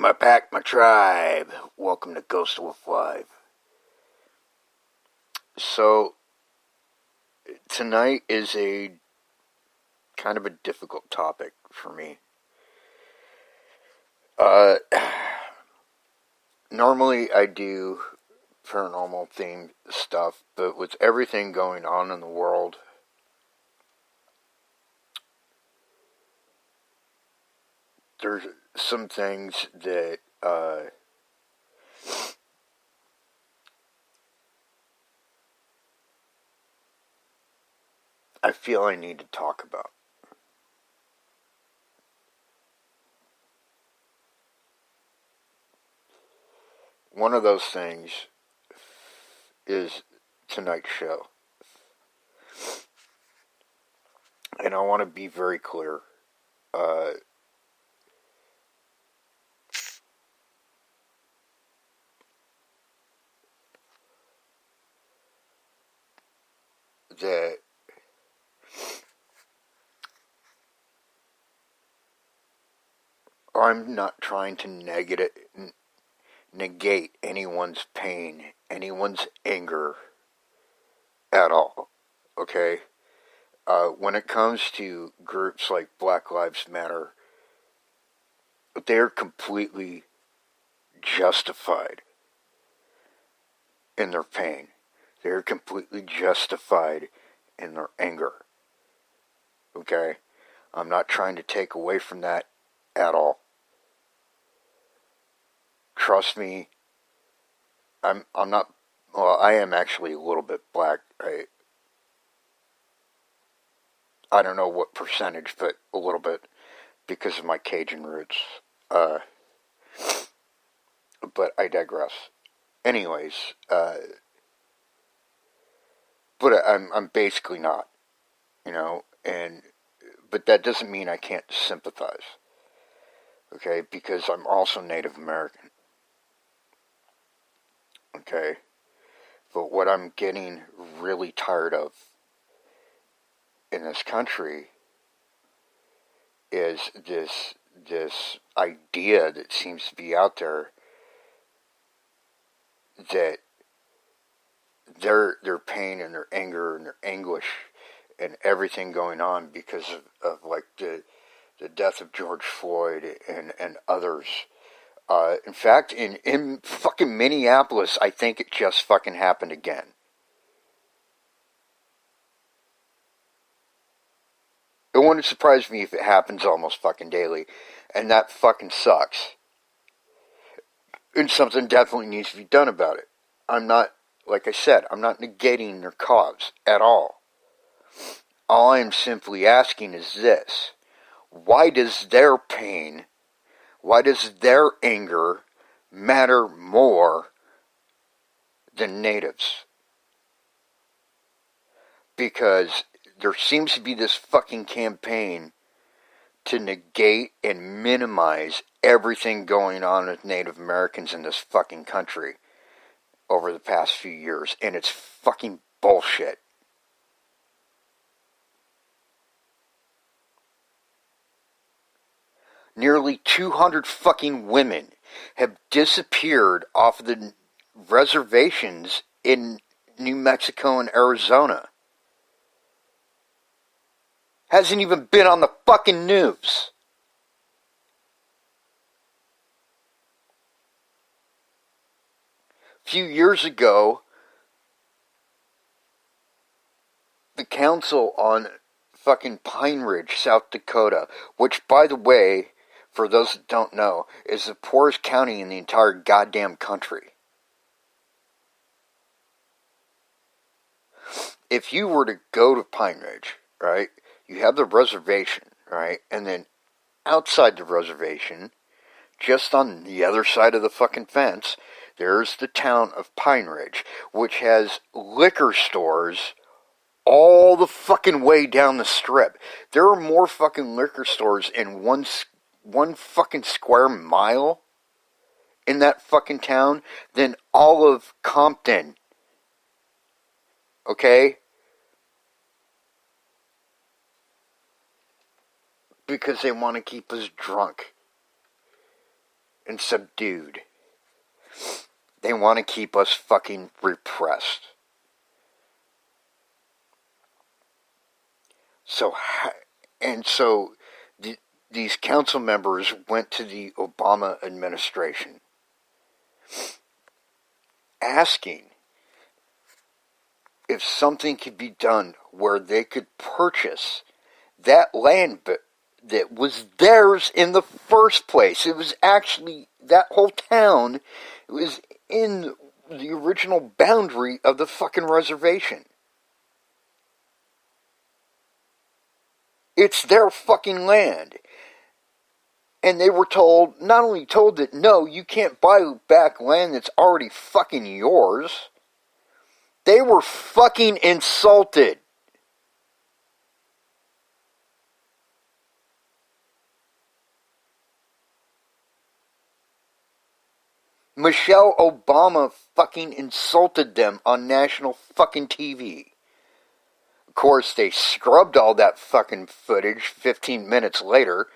my pack, my tribe. Welcome to Ghost Wolf Live. So, tonight is a kind of a difficult topic for me. Normally I do paranormal themed stuff, but with everything going on in the world, there's some things that I feel I need to talk about. One of those things is tonight's show. And I want to be very clear. That I'm not trying to negate anyone's pain, anyone's anger at all, okay? When it comes to groups like Black Lives Matter, they're completely justified in their pain. They're completely justified in their anger. Okay? I'm not trying to take away from that at all. Trust me, I'm not, well, I am actually a little bit black. I don't know what percentage, but a little bit because of my Cajun roots. But I digress. Anyways, but I'm basically not, but that doesn't mean I can't sympathize. Okay, because I'm also Native American. Okay, but what I'm getting really tired of in this country is this idea that seems to be out there that their pain and their anger and their anguish and everything going on because of like the death of George Floyd and others. In fact, in fucking Minneapolis, I think it just fucking happened again. It wouldn't surprise me if it happens almost fucking daily. And that fucking sucks. And something definitely needs to be done about it. I'm not, like I said, I'm not negating their cause at all. All I am simply asking is this. Why does their pain, why does their anger matter more than natives? Because there seems to be this fucking campaign to negate and minimize everything going on with Native Americans in this fucking country over the past few years, and it's fucking bullshit. Nearly 200 fucking women have disappeared off of the reservations in New Mexico and Arizona. Hasn't even been on the fucking news. A few years ago, the council on fucking Pine Ridge, South Dakota, which, by the way, for those that don't know, is the poorest county in the entire goddamn country. If you were to go to Pine Ridge, right, you have the reservation, right, and then outside the reservation, just on the other side of the fucking fence, there's the town of Pine Ridge, which has liquor stores all the fucking way down the strip. There are more fucking liquor stores in one fucking square mile in that fucking town than all of Compton. Okay? Because they want to keep us drunk and subdued. They want to keep us fucking repressed. So these council members went to the Obama administration asking if something could be done where they could purchase that land that was theirs in the first place. It was actually, that whole town, it was in the original boundary of the fucking reservation. It's their fucking land. And they were told, not only told that, no, you can't buy back land that's already fucking yours, they were fucking insulted. Michelle Obama fucking insulted them on national fucking TV. Of course, they scrubbed all that fucking footage 15 minutes later.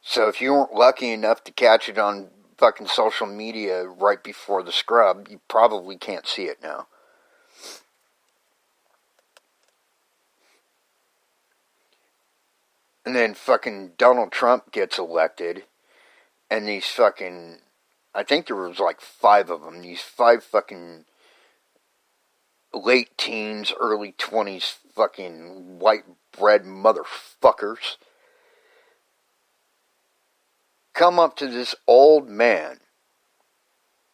So if you weren't lucky enough to catch it on fucking social media right before the scrub, you probably can't see it now. And then fucking Donald Trump gets elected, and these fucking, I think there was like 5 of them, these 5 fucking late teens, early 20s fucking white bread motherfuckers come up to this old man,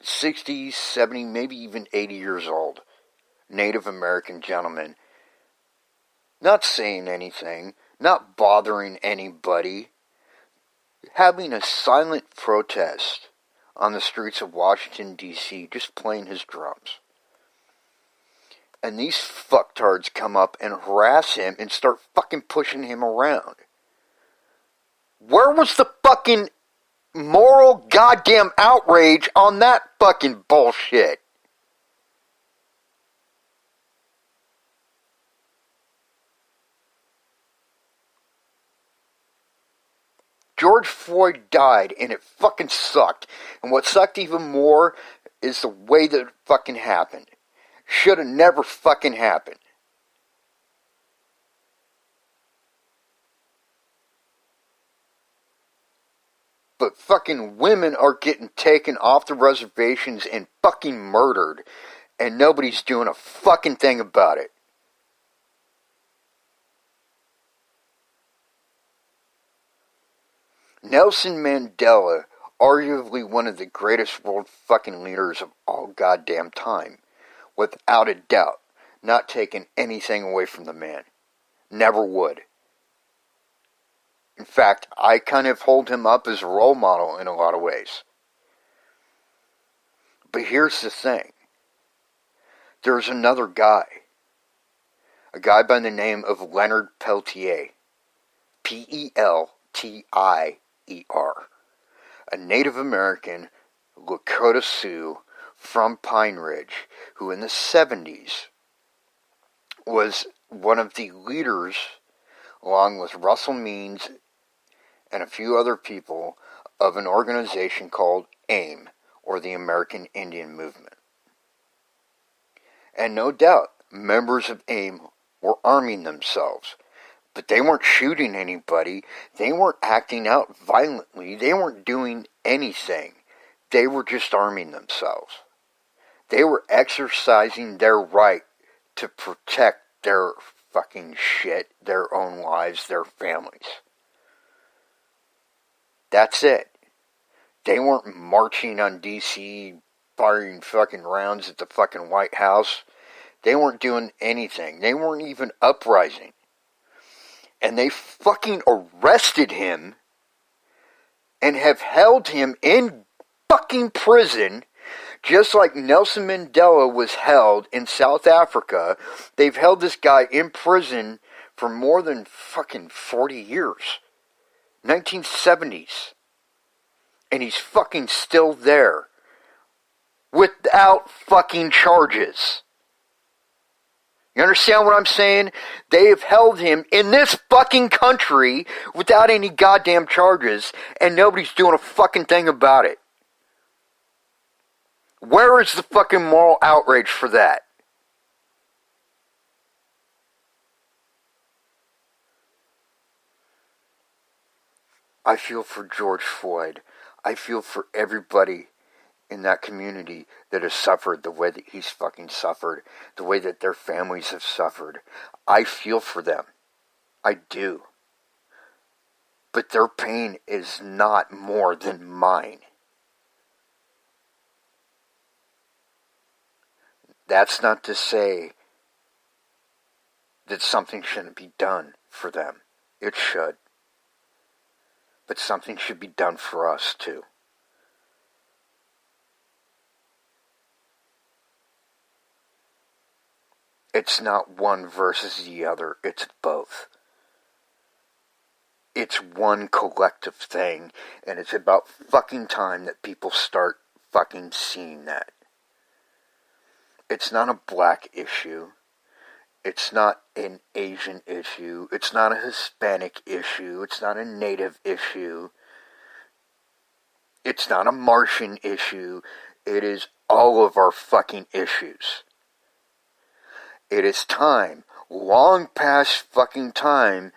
60, 70, maybe even 80 years old, Native American gentleman, not saying anything, not bothering anybody, having a silent protest on the streets of Washington, D.C., just playing his drums. And these fucktards come up and harass him and start fucking pushing him around. Where was the fucking moral goddamn outrage on that fucking bullshit? George Floyd died, and it fucking sucked. And what sucked even more is the way that it fucking happened. Should have never fucking happened. But fucking women are getting taken off the reservations and fucking murdered, and nobody's doing a fucking thing about it. Nelson Mandela, arguably one of the greatest world fucking leaders of all goddamn time, without a doubt, not taking anything away from the man. Never would. In fact, I kind of hold him up as a role model in a lot of ways. But here's the thing. There's another guy. A guy by the name of Leonard Peltier. Peltier. A Native American, Lakota Sioux, from Pine Ridge, who in the 70s was one of the leaders, along with Russell Means and a few other people, of an organization called AIM, or the American Indian Movement. And no doubt, members of AIM were arming themselves, but they weren't shooting anybody, they weren't acting out violently, they weren't doing anything. They were just arming themselves. They were exercising their right to protect their fucking shit, their own lives, their families. That's it. They weren't marching on D.C., firing fucking rounds at the fucking White House. They weren't doing anything. They weren't even uprising. And they fucking arrested him and have held him in fucking prison, just like Nelson Mandela was held in South Africa. They've held this guy in prison for more than fucking 40 years. 1970s. And he's fucking still there. Without fucking charges. You understand what I'm saying? They have held him in this fucking country without any goddamn charges, and nobody's doing a fucking thing about it. Where is the fucking moral outrage for that? I feel for George Floyd. I feel for everybody in that community that has suffered the way that he's fucking suffered, the way that their families have suffered. I feel for them. I do. But their pain is not more than mine. That's not to say that something shouldn't be done for them. It should. But something should be done for us too. It's not one versus the other, it's both. It's one collective thing, and it's about fucking time that people start fucking seeing that. It's not a black issue. It's not an Asian issue. It's not a Hispanic issue. It's not a Native issue. It's not a Martian issue. It is all of our fucking issues. It is time, long past fucking time,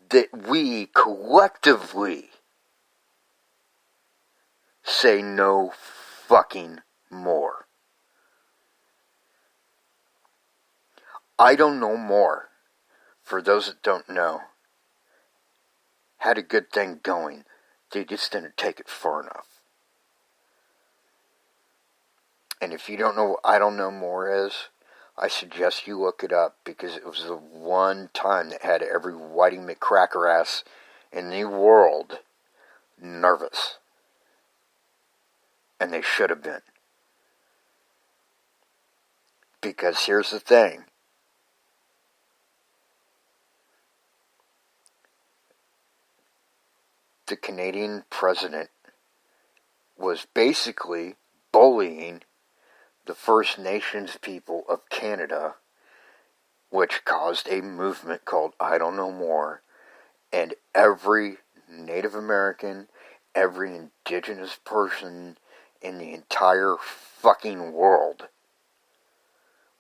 that we collectively say no fucking more. I Don't Know More, for those that don't know, had a good thing going. They just didn't take it far enough. And if you don't know what I Don't Know More is, I suggest you look it up, because it was the one time that had every Whitey McCracker ass in the world nervous. And they should have been. Because here's the thing. The Canadian president was basically bullying the First Nations people of Canada, which caused a movement called I Don't Know More, and every Native American, every indigenous person in the entire fucking world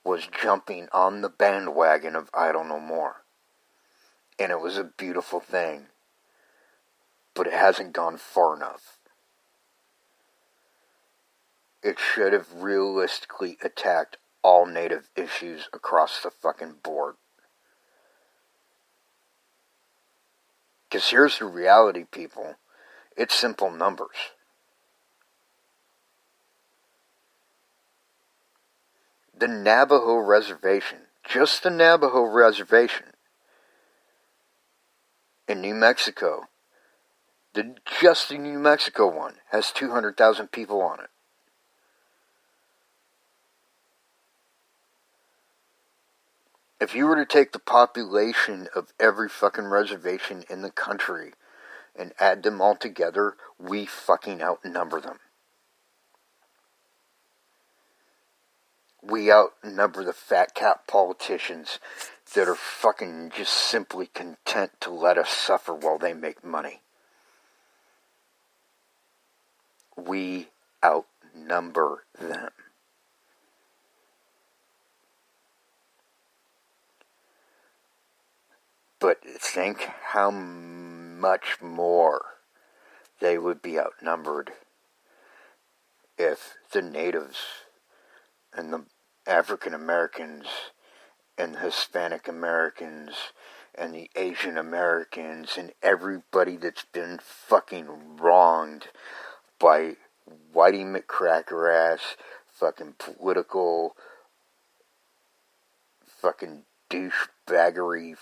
was jumping on the bandwagon of I Don't Know More. And it was a beautiful thing. But it hasn't gone far enough. It should have realistically attacked all Native issues across the fucking board. Because here's the reality, people. It's simple numbers. The Navajo Reservation, just the Navajo Reservation in New Mexico, just the New Mexico one, has 200,000 people on it. If you were to take the population of every fucking reservation in the country and add them all together, we fucking outnumber them. We outnumber the fat cat politicians that are fucking just simply content to let us suffer while they make money. We outnumber them. But think how much more they would be outnumbered if the natives and the African Americans and the Hispanic Americans and the Asian Americans and everybody that's been fucking wronged by Whitey McCracker ass fucking political fucking douchebaggery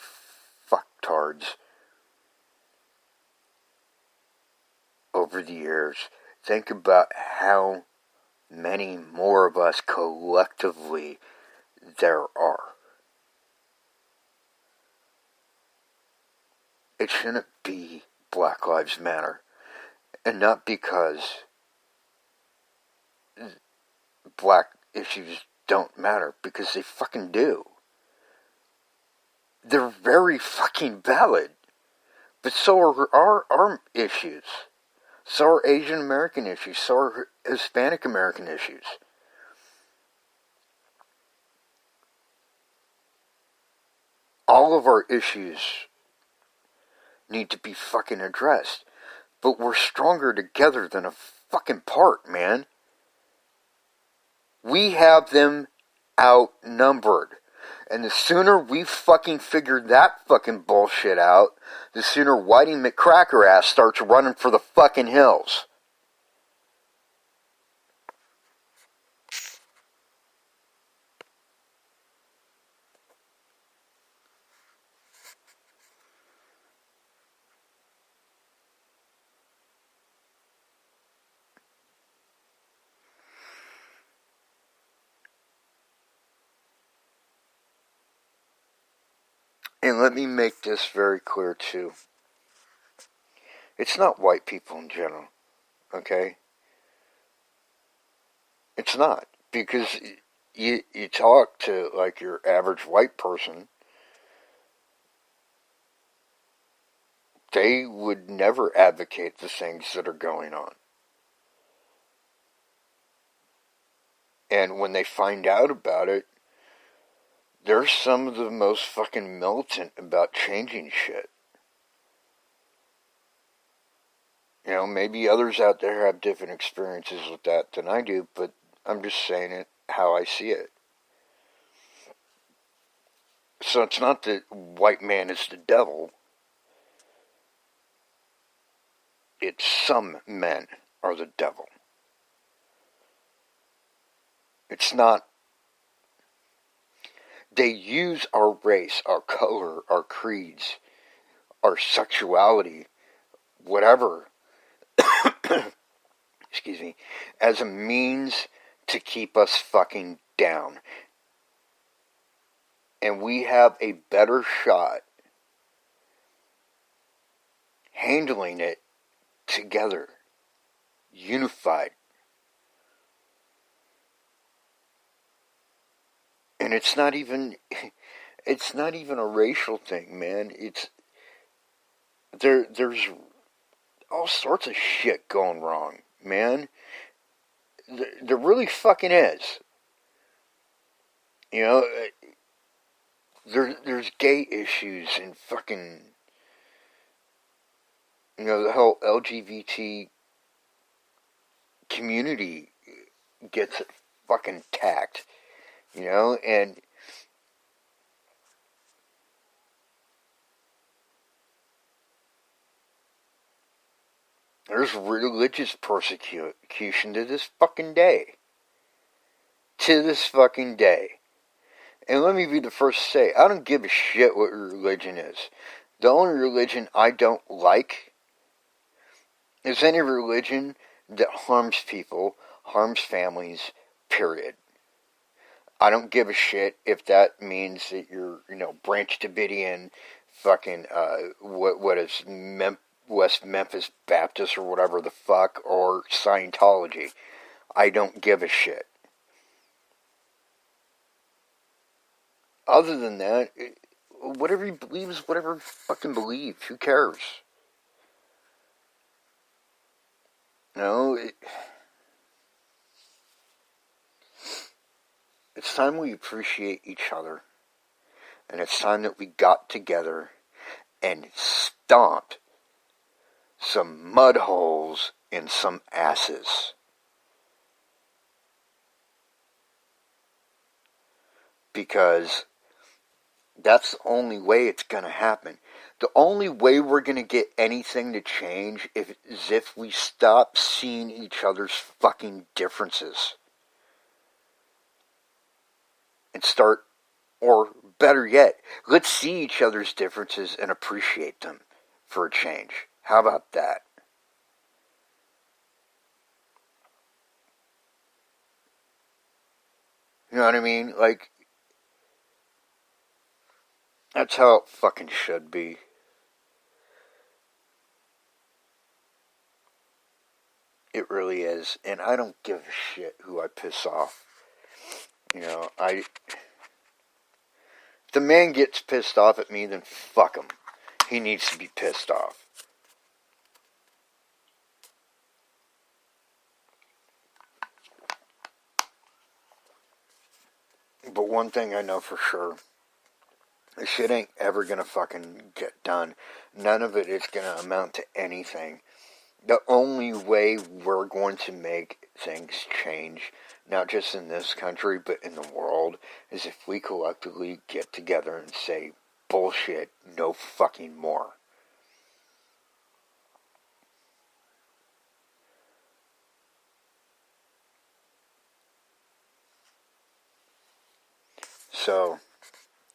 fucktards over the years. Think about how many more of us collectively there are. It shouldn't be Black Lives Matter. And not because black issues don't matter, because they fucking do. They're very fucking valid. But so are our issues. So are Asian American issues. So are Hispanic American issues. All of our issues need to be fucking addressed. But we're stronger together than a fucking part, man. We have them outnumbered. And the sooner we fucking figure that fucking bullshit out, the sooner Whitey McCracker ass starts running for the fucking hills. And let me make this very clear too. It's not white people in general, okay? It's not. Because you talk to like your average white person, they would never advocate the things that are going on. And when they find out about it, they're some of the most fucking militant about changing shit. You know, maybe others out there have different experiences with that than I do, but I'm just saying it how I see it. So it's not that white man is the devil. It's some men are the devil. It's not. They use our race, our color, our creeds, our sexuality, whatever, excuse me, as a means to keep us fucking down. And we have a better shot handling it together, unified. And it's not even a racial thing, man. There's all sorts of shit going wrong, man. There really fucking is. You know, there's gay issues and fucking, you know, the whole LGBT community gets fucking tacked, you know, and there's religious persecution to this fucking day. To this fucking day. And let me be the first to say, I don't give a shit what your religion is. The only religion I don't like is any religion that harms people, harms families, period. I don't give a shit if that means that you're, you know, Branch Davidian, fucking, what is West Memphis Baptist or whatever the fuck, or Scientology. I don't give a shit. Other than that, whatever he believes, whatever fucking believe. Who cares? No, it's time we appreciate each other. And it's time that we got together and stomped some mud holes in some asses. Because that's the only way it's going to happen. The only way we're going to get anything to change is if we stop seeing each other's fucking differences. And start, or better yet, let's see each other's differences and appreciate them for a change. How about that? You know what I mean? Like, that's how it fucking should be. It really is. And I don't give a shit who I piss off. You know, if the man gets pissed off at me, then fuck him. He needs to be pissed off. But one thing I know for sure, this shit ain't ever gonna fucking get done. None of it is gonna amount to anything. The only way we're going to make things change, not just in this country, but in the world, is if we collectively get together and say, bullshit, no fucking more. So,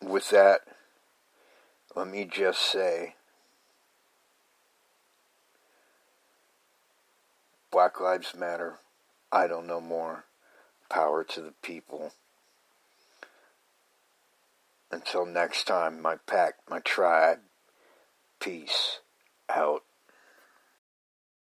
with that, let me just say, Black Lives Matter. I don't know more. Power to the people. Until next time, my pack, my tribe. Peace out.